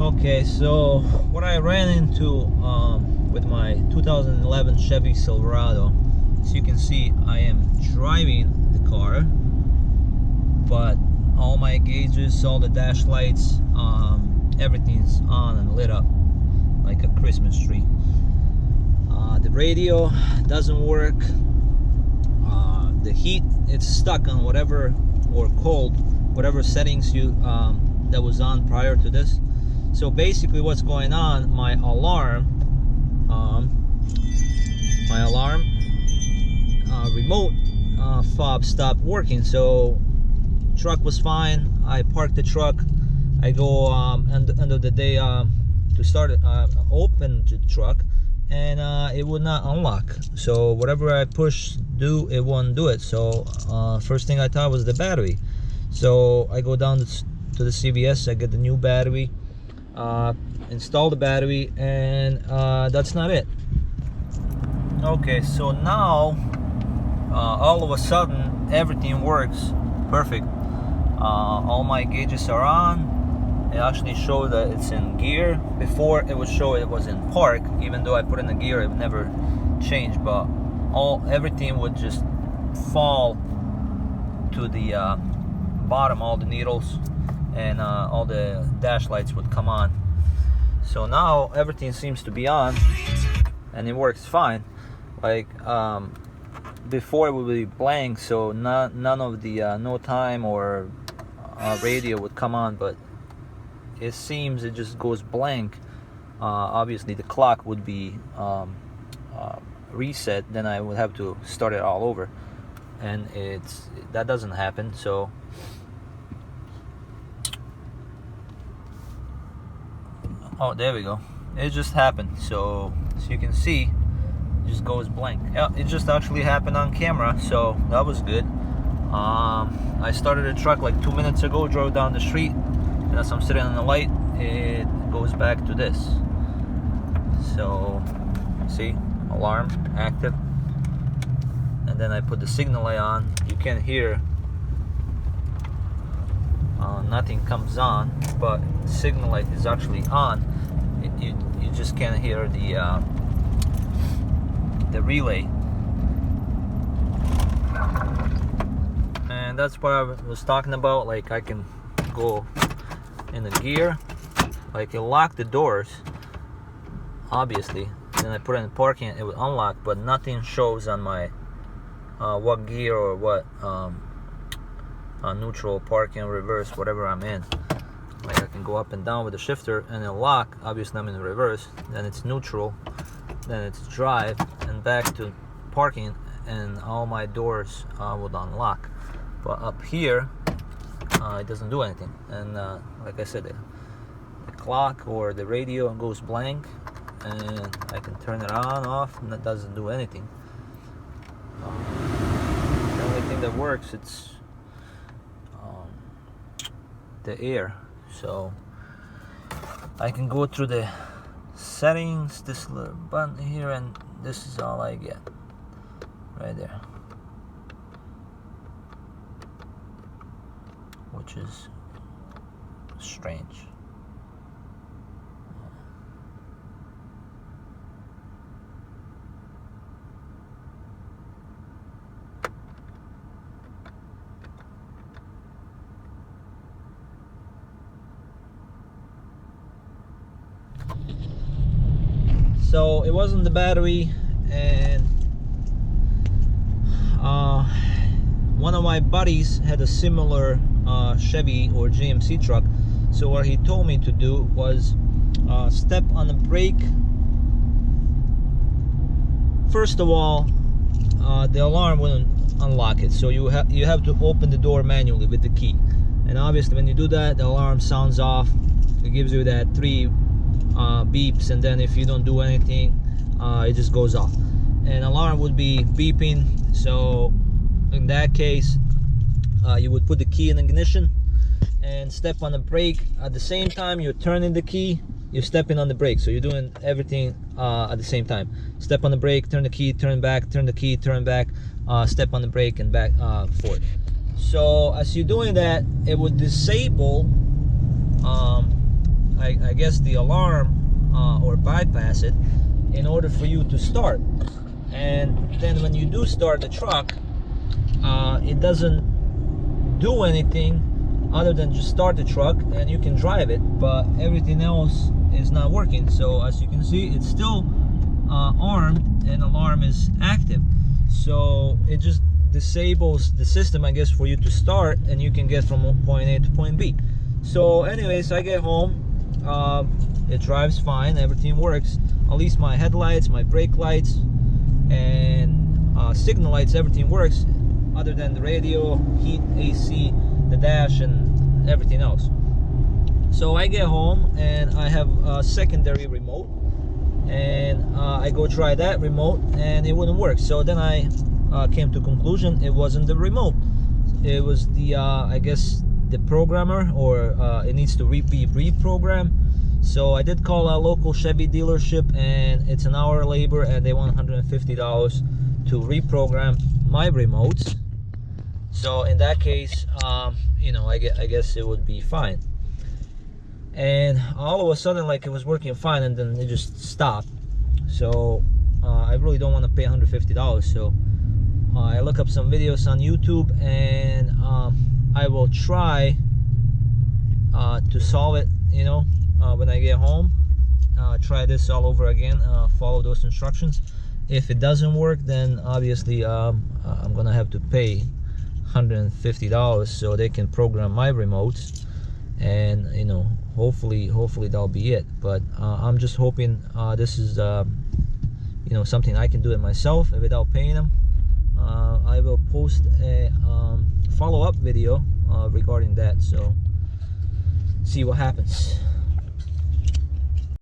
Okay, so what I ran into with my 2011 Chevy Silverado, as you can see, I am driving the car, but all my gauges, all the dash lights, everything's on and lit up like a Christmas tree. The radio doesn't work. The heat, it's stuck on whatever, or cold, whatever settings you that was on prior to this. So basically what's going on, my alarm remote fob stopped working. So truck was fine. I parked the truck. I go end of the day to start open the truck, and it would not unlock. So whatever I push do, it won't do it. So first thing I thought was the battery. So I go down to the CVS, I get the new battery, install the battery, and that's not it. Okay, so now all of a sudden everything works perfect. All my gauges are on. It actually showed that it's in gear. Before it would show it was in park. Even though I put in the gear, it never changed, but everything would just fall to the bottom, all the needles, and all the dash lights would come on. So now everything seems to be on and it works fine. Like before it would be blank, so none of the no time or radio would come on, but it seems it just goes blank. Obviously the clock would be reset, then I would have to start it all over, and that doesn't happen. So there we go, it just happened. So as you can see, it just goes blank. Yeah, it just actually happened on camera, so that was good. I started the truck like 2 minutes ago, drove down the street, and as I'm sitting on the light, it goes back to this. So see, alarm active, and then I put the signal light on. You can hear nothing comes on, but the signal light is actually on. You just can't hear the relay. And that's what I was talking about. Like I can go in the gear, like it locked the doors, obviously. Then I put it in parking, it would unlock, but nothing shows on my what gear or what neutral, parking, reverse, whatever I'm in. Like I can go up and down with the shifter and it'll lock. Obviously I'm in reverse, then it's neutral, then it's drive, and back to parking, and all my doors would unlock. But up here it doesn't do anything. And like I said, the clock or the radio goes blank, and I can turn it on, off, and that doesn't do anything. The only thing that works, it's the air. So I can go through the settings, this little button here, and this is all I get right there, which is strange. So it wasn't the battery, and one of my buddies had a similar Chevy or GMC truck. So what he told me to do was step on the brake. First of all, the alarm wouldn't unlock it, so you have to open the door manually with the key. And obviously when you do that, the alarm sounds off. It gives you that 3 beeps, and then if you don't do anything, it just goes off, and alarm would be beeping. So in that case, you would put the key in ignition and step on the brake. At the same time you're turning the key, you're stepping on the brake, so you're doing everything at the same time. Step on the brake, turn the key, turn back, turn the key, turn back, step on the brake, and back forth. So as you're doing that, it would disable I guess the alarm or bypass it in order for you to start. And then when you do start the truck, it doesn't do anything other than just start the truck and you can drive it, but everything else is not working. So as you can see, it's still armed and alarm is active, so it just disables the system, I guess, for you to start and you can get from point A to point B. So anyways, I get home, it drives fine, everything works, at least my headlights, my brake lights, and signal lights, everything works other than the radio, heat, AC, the dash, and everything else. So I get home and I have a secondary remote, and I go try that remote and it wouldn't work. So then I came to conclusion it wasn't the remote, it was the I guess the programmer, or it needs to be reprogrammed. So I did call a local Chevy dealership, and it's an hour labor and they want $150 to reprogram my remotes. So in that case, you know, I guess it would be fine. And all of a sudden, like, it was working fine and then it just stopped. So I really don't want to pay $150. So I look up some videos on YouTube, and I will try to solve it, you know, when I get home. Try this all over again, follow those instructions. If it doesn't work, then obviously I'm gonna have to pay $150 so they can program my remotes, and you know, hopefully that'll be it. But I'm just hoping this is you know, something I can do it myself without paying them. I will post a follow-up video regarding that, so see what happens.